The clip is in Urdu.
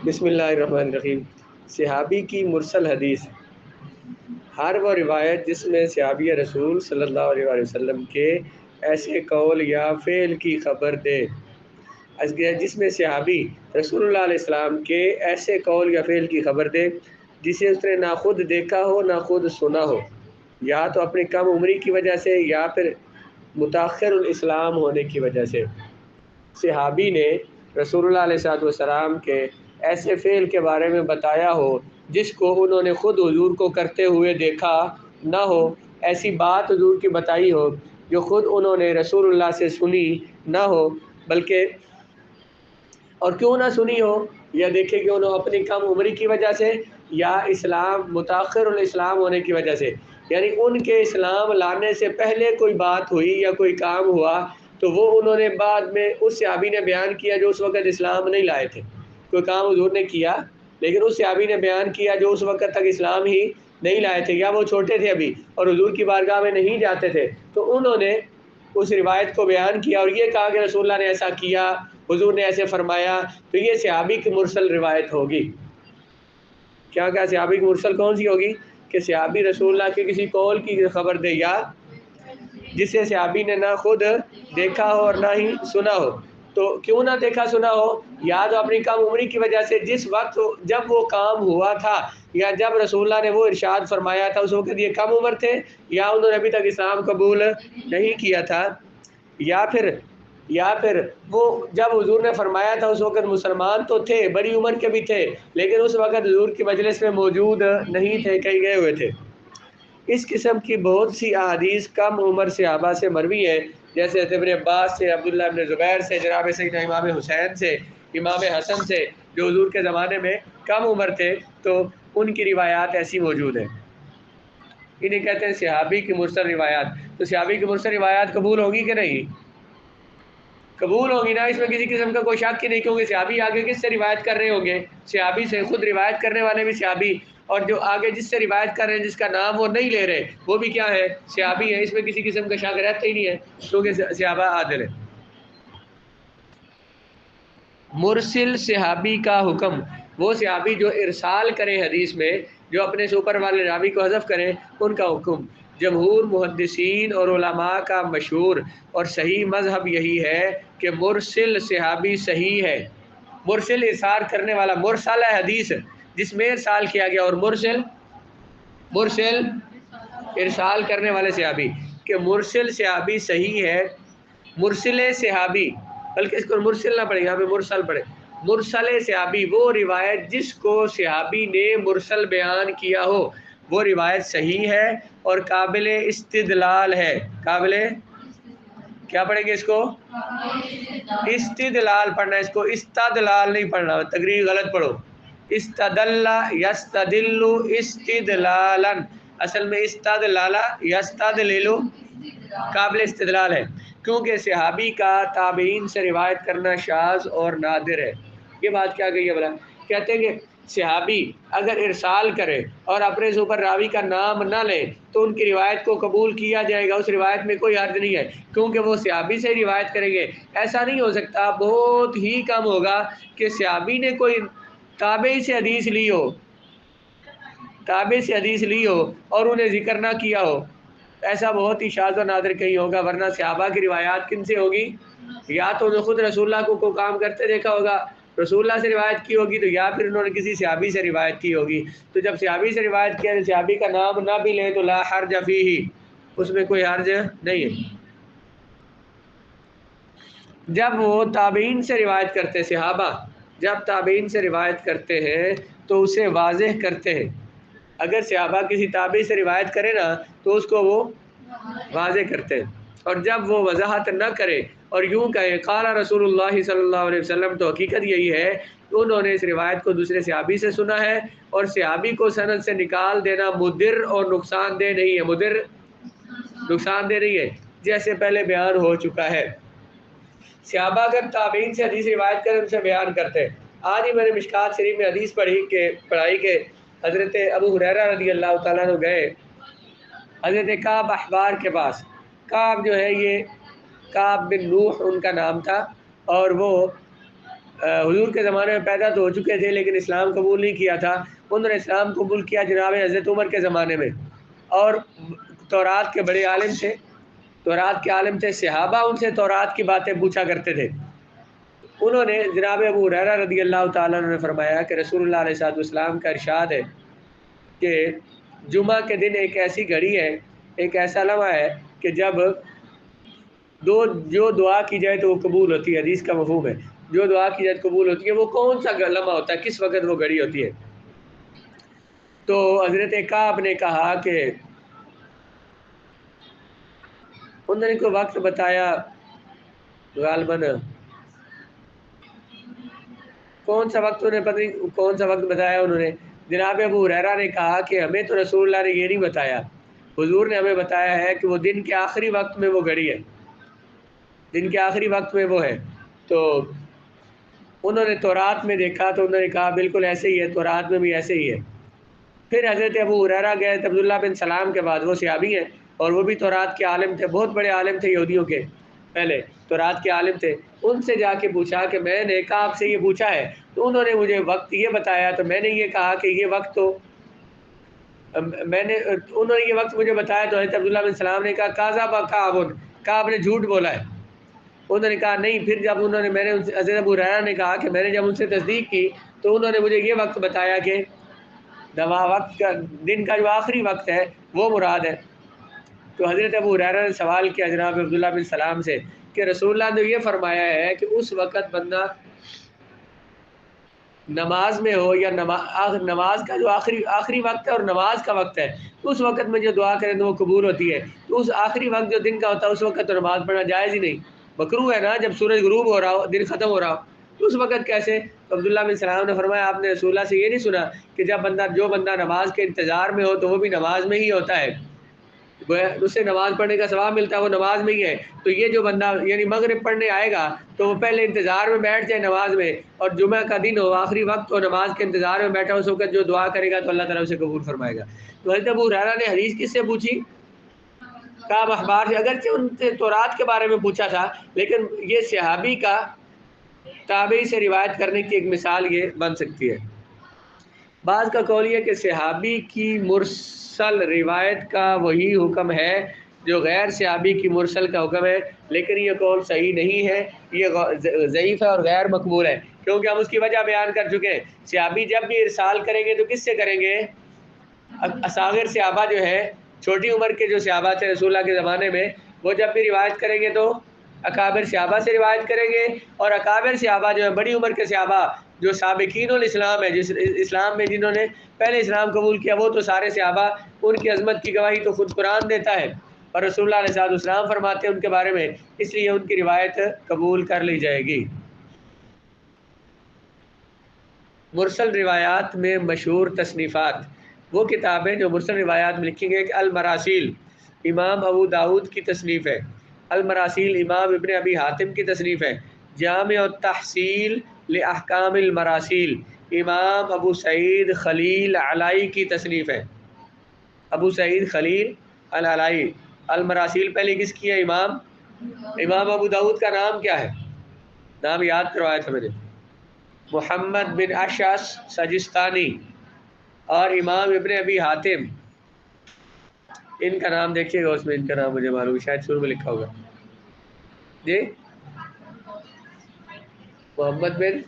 بسم اللہ الرحمن الرحیم۔ صحابی کی مرسل حدیث، ہر وہ روایت جس میں صحابی رسول صلی اللہ علیہ وآلہ وسلم کے ایسے قول یا فعل کی خبر دے، جس میں صحابی رسول اللہ علیہ السلام کے ایسے قول یا فعل کی خبر دے جسے اس نے نہ خود دیکھا ہو نہ خود سنا ہو، یا تو اپنی کم عمری کی وجہ سے یا پھر متاخر الاسلام ہونے کی وجہ سے۔ صحابی نے رسول اللہ علیہ والسلام کے ایسے فعل کے بارے میں بتایا ہو جس کو انہوں نے خود حضور کو کرتے ہوئے دیکھا نہ ہو، ایسی بات حضور کی بتائی ہو جو خود انہوں نے رسول اللہ سے سنی نہ ہو، بلکہ اور کیوں نہ سنی ہو، یا دیکھے کہ انہوں اپنی کم عمری کی وجہ سے یا اسلام متاخر الاسلام ہونے کی وجہ سے، یعنی ان کے اسلام لانے سے پہلے کوئی بات ہوئی یا کوئی کام ہوا تو وہ انہوں نے بعد میں اس صحابی نے بیان کیا جو اس وقت اسلام نہیں لائے تھے۔ کوئی کام حضور نے کیا لیکن اس صحابی نے بیان کیا جو اس وقت تک اسلام ہی نہیں لائے تھے، یا وہ چھوٹے تھے ابھی اور حضور کی بارگاہ میں نہیں جاتے تھے، تو انہوں نے اس روایت کو بیان کیا اور یہ کہا کہ رسول اللہ نے ایسا کیا، حضور نے ایسے فرمایا، تو یہ صحابی کی مرسل روایت ہوگی۔ کیا صحابی کی مرسل کون سی ہوگی؟ کہ صحابی رسول اللہ کے کسی قول کی خبر دے یا جسے صحابی نے نہ خود دیکھا ہو اور نہ ہی سنا ہو۔ تو کیوں نہ دیکھا سنا ہو؟ یا تو اپنی کم عمری کی وجہ سے، جس وقت جب وہ کام ہوا تھا یا جب رسول اللہ نے وہ ارشاد فرمایا تھا اس وقت یہ کم عمر تھے یا انہوں نے ابھی تک اسلام قبول نہیں کیا تھا، یا پھر وہ جب حضور نے فرمایا تھا اس وقت مسلمان تو تھے، بڑی عمر کے بھی تھے، لیکن اس وقت حضور کی مجلس میں موجود نہیں تھے، کہیں گئے ہوئے تھے۔ اس قسم کی بہت سی احادیث کم عمر صحابہ سے مروی ہے، جیسے ابن عباس سے، عبداللہ ابن زبیر سے، جناب سیدنا امام حسین سے، امام حسن سے، جو حضور کے زمانے میں کم عمر تھے، تو ان کی روایات ایسی موجود ہیں۔ انہیں کہتے ہیں صحابی کی مرسل روایات۔ تو صحابی کی مرسل روایات قبول ہوگی کہ نہیں؟ قبول ہوگی نا، اس میں کسی قسم کا کوئی شک ہی نہیں، کیونکہ صحابی آگے کس سے روایت کر رہے ہوں گے؟ صحابی سے، خود روایت کرنے والے بھی صحابی، اور جو آگے جس سے روایت کر رہے ہیں جس کا نام وہ نہیں لے رہے وہ بھی کیا ہے؟ صحابی ہے۔ اس میں کسی قسم کا شک رہتا ہی نہیں ہے کیونکہ صحابہ عادل ہیں۔ مرسل صحابی کا حکم، وہ صحابی جو ارسال کریں حدیث میں، جو اپنے سے اوپر والے راوی کو حذف کریں، ان کا حکم۔ جمہور محدثین اور علماء کا مشہور اور صحیح مذہب یہی ہے کہ مرسل صحابی صحیح ہے۔ مرسل ارسال کرنے والا، مرسل ہے حدیث جس میں ارسال کیا گیا، اور مرسل ارسال کرنے والے صحابی، کہ مرسل صحابی صحیح ہے۔ مرسل صحابی، بلکہ اس کو مرسل نہ پڑھے، یہاں پہ مرسل پڑھے۔ مرسل صحابی وہ روایت جس کو صحابی نے مرسل بیان کیا ہو، وہ روایت صحیح ہے اور قابل استدلال ہے۔ قابل کیا پڑھیں گے اس کو؟ استدلال پڑھنا ہے، اس کو استدلال نہیں پڑھنا، تقریر غلط پڑھو۔ استدل یستدل استدلالا، اصل میں استدلال یستدلل قابل استدلال ہے، کیونکہ صحابی کا تابعین سے روایت کرنا شاذ اور نادر ہے۔ یہ بات کیا گئی ہے بلا؟ کہتے ہیں کہ صحابی اگر ارسال کرے اور اپنے سے اوپر راوی کا نام نہ لے تو ان کی روایت کو قبول کیا جائے گا، اس روایت میں کوئی حرج نہیں ہے، کیونکہ وہ صحابی سے روایت کریں گے۔ ایسا نہیں ہو سکتا، بہت ہی کم ہوگا کہ صحابی نے کوئی تابعی سے حدیث لی ہو، تابع سے حدیث لی ہو اور انہیں ذکر نہ کیا ہو، ایسا بہت ہی شاذ و نادر کہیں ہوگا، ورنہ صحابہ کی روایات کن سے ہوگی؟ یا تو انہوں نے خود رسول اللہ کو کوئی کام کرتے دیکھا ہوگا، رسول اللہ سے روایت کی ہوگی، تو یا پھر انہوں نے کسی صحابی سے روایت کی ہوگی۔ تو جب صحابی سے روایت کیا تو صحابی کا نام نہ بھی لیں تو لا حرج فیہ، اس میں کوئی حرج نہیں ہے۔ جب وہ تابعین سے روایت کرتے، صحابہ جب تابعین سے روایت کرتے ہیں تو اسے واضح کرتے ہیں۔ اگر صحابہ کسی تابعی سے روایت کرے نا تو اس کو وہ واضح کرتے ہیں، اور جب وہ وضاحت نہ کرے اور یوں کہے قال رسول اللہ صلی اللہ علیہ وسلم، تو حقیقت یہی ہے کہ انہوں نے اس روایت کو دوسرے صحابی سے سنا ہے، اور صحابی کو سند سے نکال دینا مضر اور نقصان دہ نہیں ہے، مضر نقصان دہ نہیں ہے، جیسے پہلے بیان ہو چکا ہے۔ صحابہ اگر تابعین سے حدیث روایت کریں ان سے بیان کرتے ہیں۔ آج ہی میں نے مشکات شریف میں حدیث پڑھائی کہ حضرت ابو ہریرہ رضی اللہ تعالیٰ عنہ گئے حضرت کعب احبار کے پاس۔ کعب جو ہے یہ کعب بن نوح ان کا نام تھا، اور وہ حضور کے زمانے میں پیدا تو ہو چکے تھے لیکن اسلام قبول نہیں کیا تھا. انہوں نے اسلام قبول کیا جناب حضرت عمر کے زمانے میں، اور تورات کے بڑے عالم تھے، تورات کے عالم تھے. صحابہ ان سے تورات کی باتیں پوچھا کرتے تھے. انہوں نے جناب ابو ہریرہ رضی اللہ تعالیٰ عنہ نے فرمایا کہ رسول اللہ علیہ السلام کا ارشاد ہے کہ جمعہ کے دن ایک ایسی گھڑی ہے، ایک ایسا لمحہ ہے کہ جب جو دعا کی جائے تو وہ قبول ہوتی ہے. حدیث کا مفہوم ہے جو دعا کی جائے تو قبول ہوتی ہے. وہ کون سا لمحہ ہوتا ہے، کس وقت وہ گھڑی ہوتی ہے؟ تو حضرت کعب نے کہا کہ انہوں نے کوئی وقت بتایا، غالباً کون سا وقت، انہیں پتہ نہیں کون سا وقت بتایا انہوں نے. جناب ابو ہریرہ نے کہا کہ ہمیں تو رسول اللہ نے یہ نہیں بتایا، حضور نے ہمیں بتایا ہے کہ وہ دن کے آخری وقت میں وہ گھڑی ہے، دن کے آخری وقت میں وہ ہے. تو انہوں نے تورات میں دیکھا تو انہوں نے کہا بالکل ایسے ہی ہے، تورات میں بھی ایسے ہی ہے. پھر حضرت ابو ہریرہ گئے عبداللہ بن سلام کے بعد، وہ صحابی ہیں اور وہ بھی تورات کے عالم تھے، بہت بڑے عالم تھے یہودیوں کے، پہلے تورات کے عالم تھے. ان سے جا کے پوچھا کہ میں نے کعب سے یہ پوچھا ہے، تو انہوں نے مجھے وقت یہ بتایا. تو میں نے یہ کہا کہ یہ وقت تو انہوں نے یہ وقت مجھے بتایا. تو حضرت عبداللہ بن سلام نے کہا کاذب کعب نے جھوٹ بولا ہے. انہوں نے کہا نہیں. پھر جب انہوں نے میں نے حضرت ابو ہریرہ نے کہا کہ میں نے جب ان سے تصدیق کی تو انہوں نے مجھے یہ وقت بتایا کہ وقت کا دن کا جو آخری وقت ہے وہ مراد ہے. تو حضرت ابو ہریرہ نے سوال کیا جناب عبداللہ بن سلام سے کہ رسول اللہ نے یہ فرمایا ہے کہ اس وقت بندہ نماز میں ہو یا نماز کا جو آخری وقت ہے اور نماز کا وقت ہے، تو اس وقت میں جو دعا کریں تو وہ قبول ہوتی ہے. تو اس آخری وقت جو دن کا ہوتا ہے اس وقت تو نماز پڑھنا جائز ہی نہیں، مکروہ ہے نا. جب سورج غروب ہو رہا ہو، دن ختم ہو رہا ہو، تو اس وقت کیسے؟ تو عبداللہ بن سلام نے فرمایا آپ نے رسول اللہ سے یہ نہیں سنا کہ جو بندہ نماز کے انتظار میں ہو تو وہ بھی نماز میں ہی ہوتا ہے، اسے نماز پڑھنے کا ثواب ملتا ہے، وہ نماز میں ہی ہے. تو یہ جو بندہ یعنی مغرب پڑھنے آئے گا تو وہ پہلے انتظار میں بیٹھ جائے نماز میں، اور جمعہ کا دن ہو آخری وقت ہو نماز کے انتظار میں بیٹھا اس وقت جو دعا کرے گا تو اللہ تعالیٰ اسے قبول فرمائے گا. تو حضرت ابو ہریرہ نے حدیث کس سے پوچھی؟ کعب احبار سے. اگرچہ ان سے تورات کے بارے میں پوچھا تھا لیکن یہ صحابی کا تابعی سے روایت کرنے کی ایک مثال یہ بن سکتی ہے. بعض کا قول یہ کہ صحابی کی مرسل روایت کا وہی حکم ہے جو غیر صحابی کی مرسل کا حکم ہے، لیکن یہ قول صحیح نہیں ہے، یہ ضعیف ہے اور غیر مقبول ہے، کیونکہ ہم اس کی وجہ بیان کر چکے ہیں. صحابی جب بھی ارسال کریں گے تو کس سے کریں گے؟ اصاغر صحابہ جو ہے، چھوٹی عمر کے جو صحابہ تھے رسول اللہ کے زمانے میں، وہ جب بھی روایت کریں گے تو اکابر صحابہ سے روایت کریں گے. اور اکابر صحابہ جو ہے بڑی عمر کے صحابہ جو سابقین الاسلام ہے، جس اسلام میں جنہوں نے پہلے اسلام قبول کیا، وہ تو سارے صحابہ، ان کی عظمت کی گواہی تو خود قرآن دیتا ہے اور رسول اللہ علیہ السلام فرماتے ہیں ان کے بارے میں، اس لیے ان کی روایت قبول کر لی جائے گی. مرسل روایات میں مشہور تصنیفات، وہ کتابیں جو مرسل روایات میں لکھی گئی کہ المراسیل امام ابو داود کی تصنیف ہے، المراسیل امام ابن ابی حاتم کی تصنیف ہے، جامع التحصیل لاحکام المراسیل امام ابو سعید خلیل علائی کی تصنیف ہے، ابو سعید خلیل العلائی. المراسیل پہلے کس کی ہے؟ امام ابو داود کا نام کیا ہے؟ نام یاد کروایا تھا میں نے، محمد بن اشعث سجستانی. اور امام ابن ابی حاتم، ان کا نام دیکھیے گا، اس میں ان کا نام مجھے معلوم ہے، شاید شروع میں لکھا ہوگا جی، محمد بن